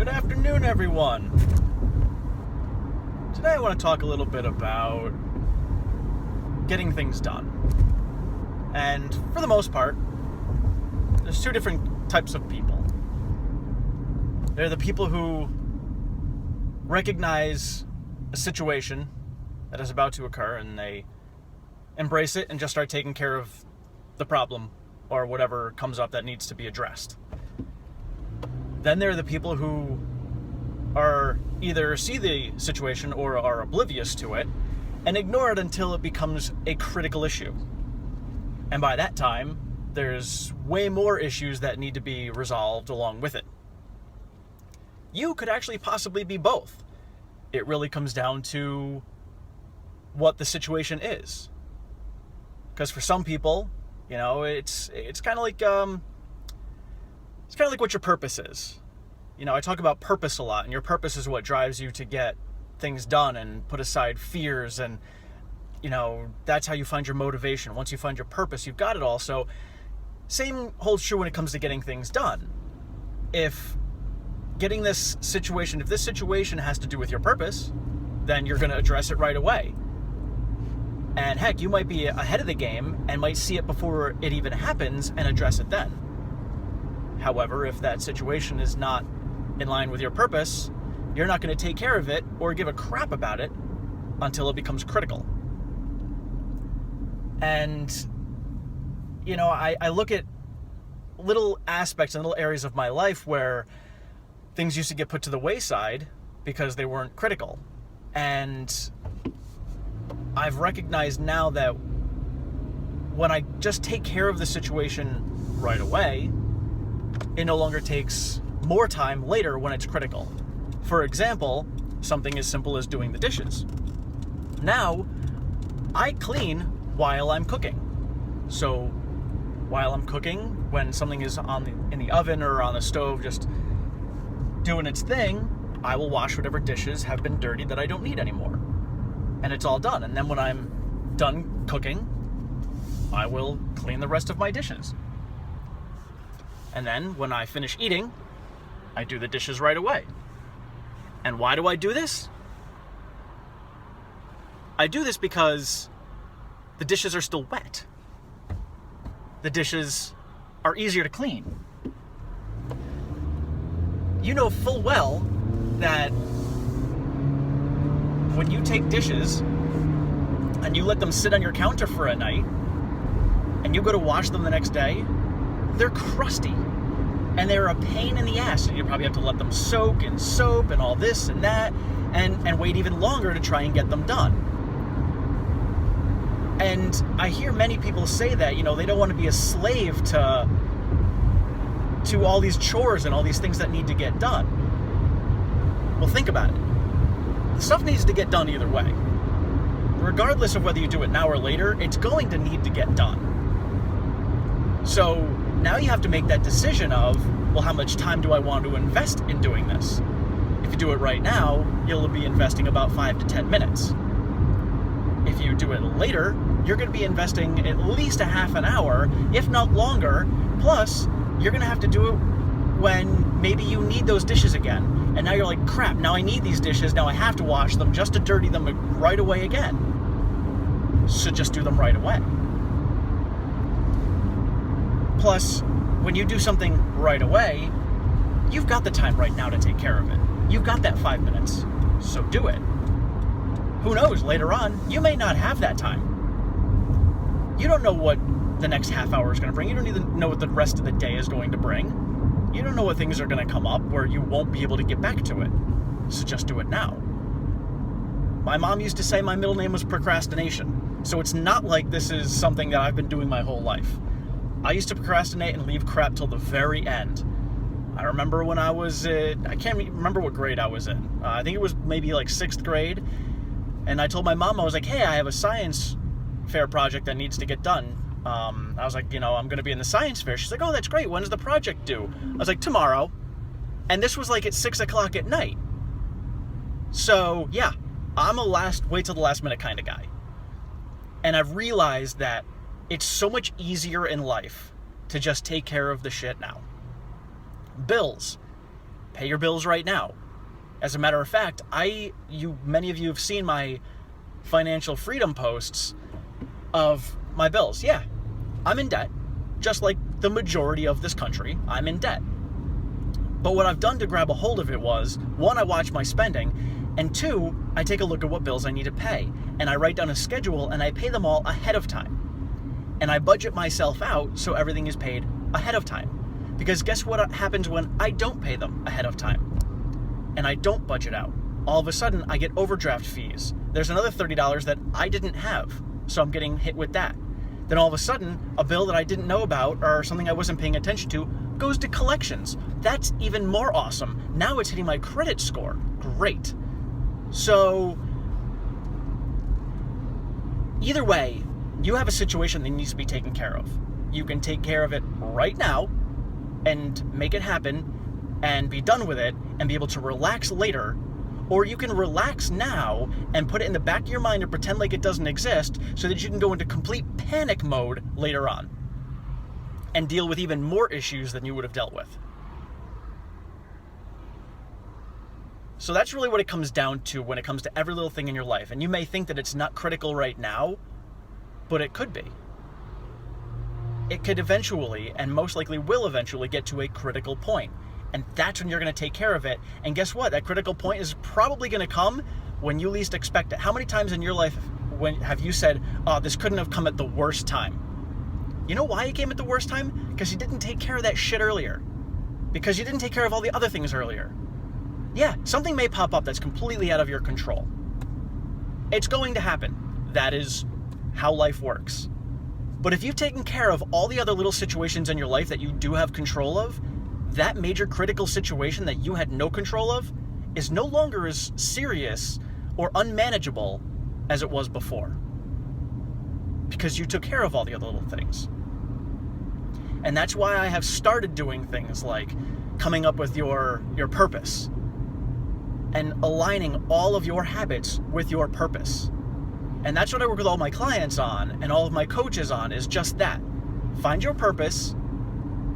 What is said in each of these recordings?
Good afternoon, everyone. Today I want to talk a little bit about getting things done. And for the most part, there's two different types of people. There are the people who recognize a situation that is about to occur and they embrace it and just start taking care of the problem or whatever comes up that needs to be addressed. Then there are the people who are either see the situation or are oblivious to it and ignore it until it becomes a critical issue. And by that time, there's way more issues that need to be resolved along with it. You could actually possibly be both. It really comes down to what the situation is. Because for some people, you know, it's kind of like what your purpose is. You know, I talk about purpose a lot, and your purpose is what drives you to get things done and put aside fears, and, you know, that's how you find your motivation. Once you find your purpose, you've got it all. So same holds true when it comes to getting things done. If this situation has to do with your purpose, then you're going to address it right away. And heck, you might be ahead of the game and might see it before it even happens and address it then. However, if that situation is not in line with your purpose, you're not going to take care of it or give a crap about it until it becomes critical. And, you know, I look at little aspects and little areas of my life where things used to get put to the wayside because they weren't critical. And I've recognized now that when I just take care of the situation right away, it no longer takes more time later when it's critical. For example, something as simple as doing the dishes. Now, I clean while I'm cooking. So, while I'm cooking, when something is in the oven or on the stove just doing its thing, I will wash whatever dishes have been dirty that I don't need anymore. And it's all done. And then when I'm done cooking, I will clean the rest of my dishes. And then when I finish eating, I do the dishes right away. And why do I do this? I do this because the dishes are still wet. The dishes are easier to clean. You know full well that when you take dishes and you let them sit on your counter for a night and you go to wash them the next day, they're crusty and they're a pain in the ass. And you probably have to let them soak in soap and all this and that and wait even longer to try and get them done. And I hear many people say that, you know, they don't want to be a slave to all these chores and all these things that need to get done. Well, think about it. The stuff needs to get done either way. Regardless of whether you do it now or later, it's going to need to get done. So now you have to make that decision of, well, how much time do I want to invest in doing this? If you do it right now, you'll be investing about 5 to 10 minutes. If you do it later, you're going to be investing at least a half an hour, if not longer. Plus, you're going to have to do it when maybe you need those dishes again. And now you're like, crap, now I need these dishes, now I have to wash them just to dirty them right away again. So just do them right away. Plus, when you do something right away, you've got the time right now to take care of it. You've got that 5 minutes, so do it. Who knows, later on, you may not have that time. You don't know what the next half hour is going to bring. You don't even know what the rest of the day is going to bring. You don't know what things are going to come up where you won't be able to get back to it. So just do it now. My mom used to say my middle name was procrastination. So it's not like this is something that I've been doing my whole life. I used to procrastinate and leave crap till the very end. I remember when I was I can't remember what grade I was in. I think it was maybe like 6th grade. And I told my mom, I was like, hey, I have a science fair project that needs to get done. I was like, you know, I'm going to be in the science fair. She's like, oh, that's great. When does the project due? I was like, tomorrow. And this was like at 6 o'clock at night. So, yeah, I'm a wait till the last minute kind of guy. And I've realized that it's so much easier in life to just take care of the shit now. Bills. Pay your bills right now. As a matter of fact, many of you have seen my financial freedom posts of my bills. Yeah, I'm in debt, just like the majority of this country. I'm in debt. But what I've done to grab a hold of it was, one, I watch my spending, and two, I take a look at what bills I need to pay, and I write down a schedule and I pay them all ahead of time. And I budget myself out so everything is paid ahead of time. Because guess what happens when I don't pay them ahead of time? And I don't budget out. All of a sudden, I get overdraft fees. There's another $30 that I didn't have, so I'm getting hit with that. Then all of a sudden, a bill that I didn't know about or something I wasn't paying attention to goes to collections. That's even more awesome. Now it's hitting my credit score. Great. So, either way, you have a situation that needs to be taken care of. You can take care of it right now and make it happen and be done with it and be able to relax later, or you can relax now and put it in the back of your mind and pretend like it doesn't exist so that you can go into complete panic mode later on and deal with even more issues than you would have dealt with. So that's really what it comes down to when it comes to every little thing in your life. And you may think that it's not critical right now, but it could be. It could eventually, and most likely will eventually, get to a critical point. And that's when you're going to take care of it. And guess what? That critical point is probably going to come when you least expect it. How many times in your life have you said, oh, this couldn't have come at the worst time? You know why it came at the worst time? Because you didn't take care of that shit earlier. Because you didn't take care of all the other things earlier. Yeah, something may pop up that's completely out of your control. It's going to happen. That is how life works. But if you've taken care of all the other little situations in your life that you do have control of, that major critical situation that you had no control of is no longer as serious or unmanageable as it was before. Because you took care of all the other little things. And that's why I have started doing things like coming up with your purpose and aligning all of your habits with your purpose. And that's what I work with all my clients on and all of my coaches on, is just that. Find your purpose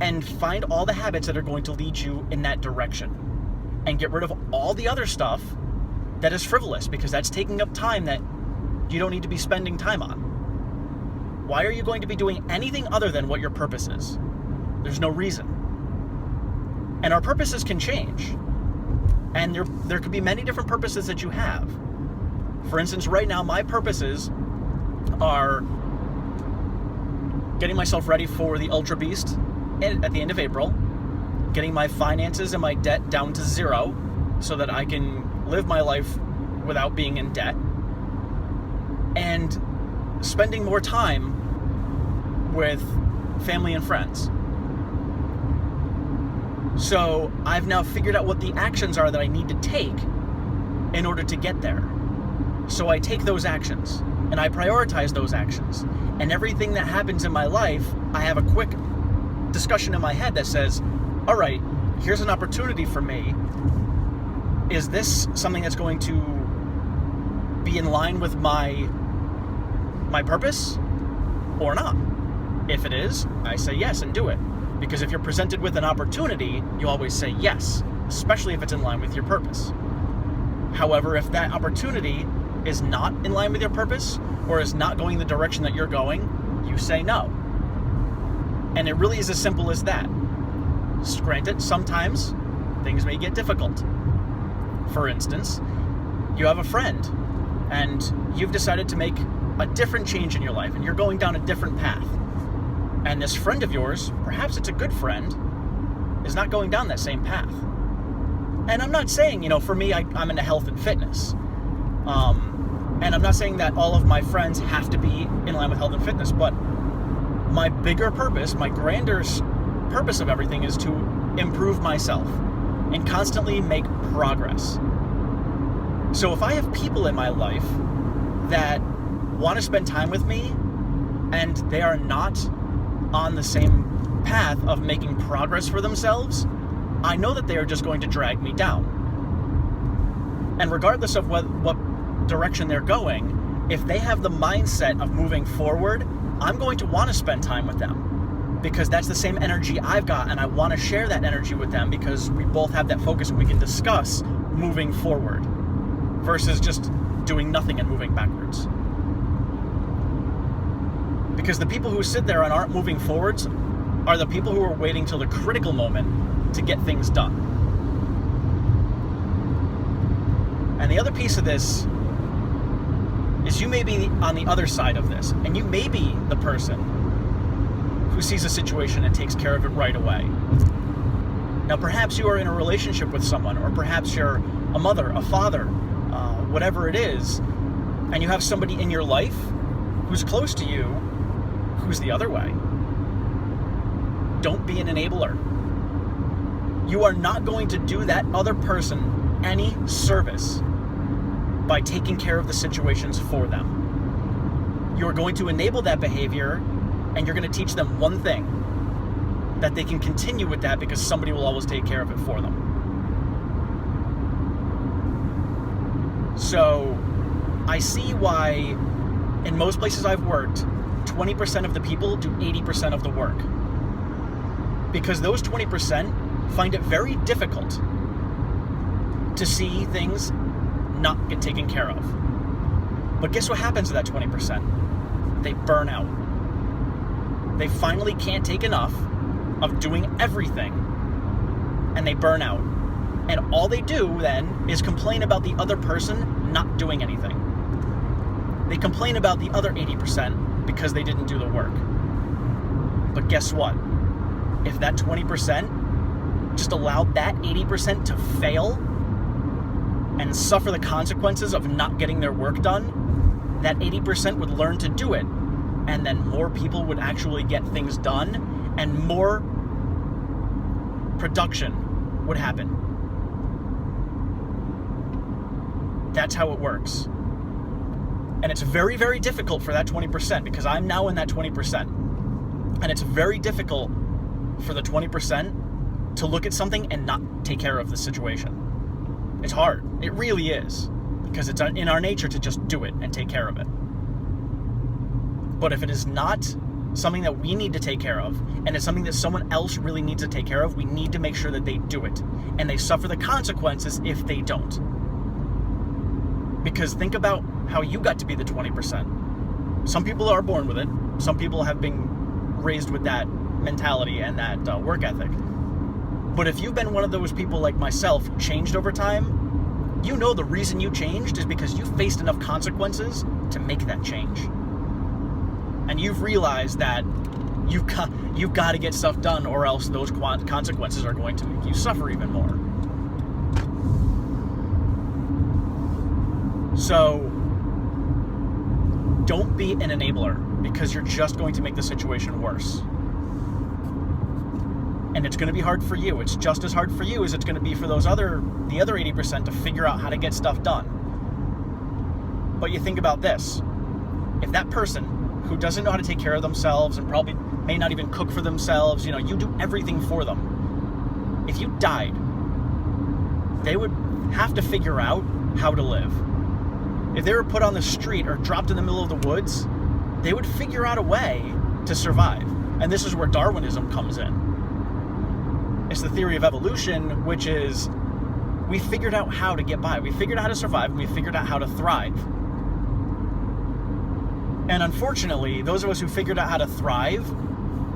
and find all the habits that are going to lead you in that direction. And get rid of all the other stuff that is frivolous, because that's taking up time that you don't need to be spending time on. Why are you going to be doing anything other than what your purpose is? There's no reason. And our purposes can change. And there could be many different purposes that you have. For instance, right now, my purposes are getting myself ready for the Ultra Beast at the end of April, getting my finances and my debt down to zero so that I can live my life without being in debt, and spending more time with family and friends. So I've now figured out what the actions are that I need to take in order to get there. So I take those actions and I prioritize those actions. And everything that happens in my life, I have a quick discussion in my head that says, all right, here's an opportunity for me. Is this something that's going to be in line with my purpose or not? If it is, I say yes and do it. Because if you're presented with an opportunity, you always say yes, especially if it's in line with your purpose. However, if that opportunity is not in line with your purpose or is not going the direction that you're going, you say no. And it really is as simple as that. Granted, sometimes things may get difficult. For instance, you have a friend and you've decided to make a different change in your life and you're going down a different path. And this friend of yours, perhaps it's a good friend, is not going down that same path. And I'm not saying, for me, I'm into health and fitness. And I'm not saying that all of my friends have to be in line with health and fitness, but my bigger purpose, my grander purpose of everything is to improve myself and constantly make progress. So if I have people in my life that want to spend time with me and they are not on the same path of making progress for themselves, I know that they are just going to drag me down. And regardless of what direction they're going, if they have the mindset of moving forward, I'm going to want to spend time with them because that's the same energy I've got, and I want to share that energy with them because we both have that focus and we can discuss moving forward versus just doing nothing and moving backwards. Because the people who sit there and aren't moving forwards are the people who are waiting till the critical moment to get things done. And the other piece of this is you may be on the other side of this, and you may be the person who sees a situation and takes care of it right away. Now, perhaps you are in a relationship with someone, or perhaps you're a mother, a father, whatever it is, and you have somebody in your life who's close to you who's the other way. Don't be an enabler. You are not going to do that other person any service by taking care of the situations for them. You're going to enable that behavior, and you're going to teach them one thing, that they can continue with that because somebody will always take care of it for them. So I see why in most places I've worked, 20% of the people do 80% of the work. Because those 20% find it very difficult to see things not get taken care of. But guess what happens to that 20%? They burn out. They finally can't take enough of doing everything, and they burn out. And all they do then is complain about the other person not doing anything. They complain about the other 80% because they didn't do the work. But guess what? If that 20% just allowed that 80% to fail and suffer the consequences of not getting their work done, that 80% would learn to do it. And then more people would actually get things done, and more production would happen. That's how it works. And it's very, very difficult for that 20%, because I'm now in that 20%. And it's very difficult for the 20% to look at something and not take care of the situation. It's hard. It really is. Because it's in our nature to just do it and take care of it. But if it is not something that we need to take care of, and it's something that someone else really needs to take care of, we need to make sure that they do it. And they suffer the consequences if they don't. Because think about how you got to be the 20%. Some people are born with it. Some people have been raised with that mentality and that work ethic. But if you've been one of those people like myself who changed over time, you know the reason you changed is because you faced enough consequences to make that change. And you've realized that you've got to get stuff done, or else those consequences are going to make you suffer even more. So don't be an enabler, because you're just going to make the situation worse. And it's going to be hard for you. It's just as hard for you as it's going to be for the other 80% to figure out how to get stuff done. But you think about this. If that person who doesn't know how to take care of themselves and probably may not even cook for themselves, you do everything for them. If you died, they would have to figure out how to live. If they were put on the street or dropped in the middle of the woods, they would figure out a way to survive. And this is where Darwinism comes in. It's the theory of evolution, which is we figured out how to get by. We figured out how to survive, and we figured out how to thrive. And unfortunately, those of us who figured out how to thrive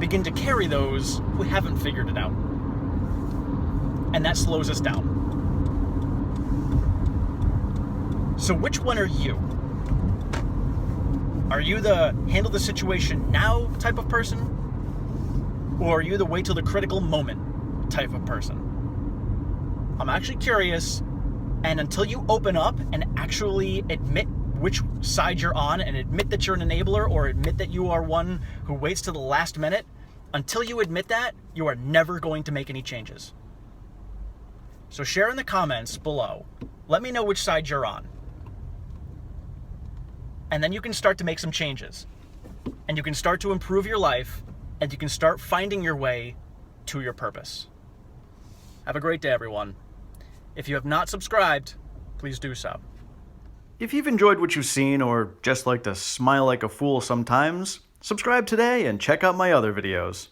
begin to carry those who haven't figured it out. And that slows us down. So which one are you? Are you the handle the situation now type of person? Or are you the wait till the critical moment type of person? I'm actually curious, and until you open up and actually admit which side you're on, and admit that you're an enabler, or admit that you are one who waits to the last minute, until you admit that, you are never going to make any changes. So share in the comments below. Let me know which side you're on. And then you can start to make some changes. And you can start to improve your life, and you can start finding your way to your purpose. Have a great day, everyone. If you have not subscribed, please do so. If you've enjoyed what you've seen, or just like to smile like a fool sometimes, subscribe today and check out my other videos.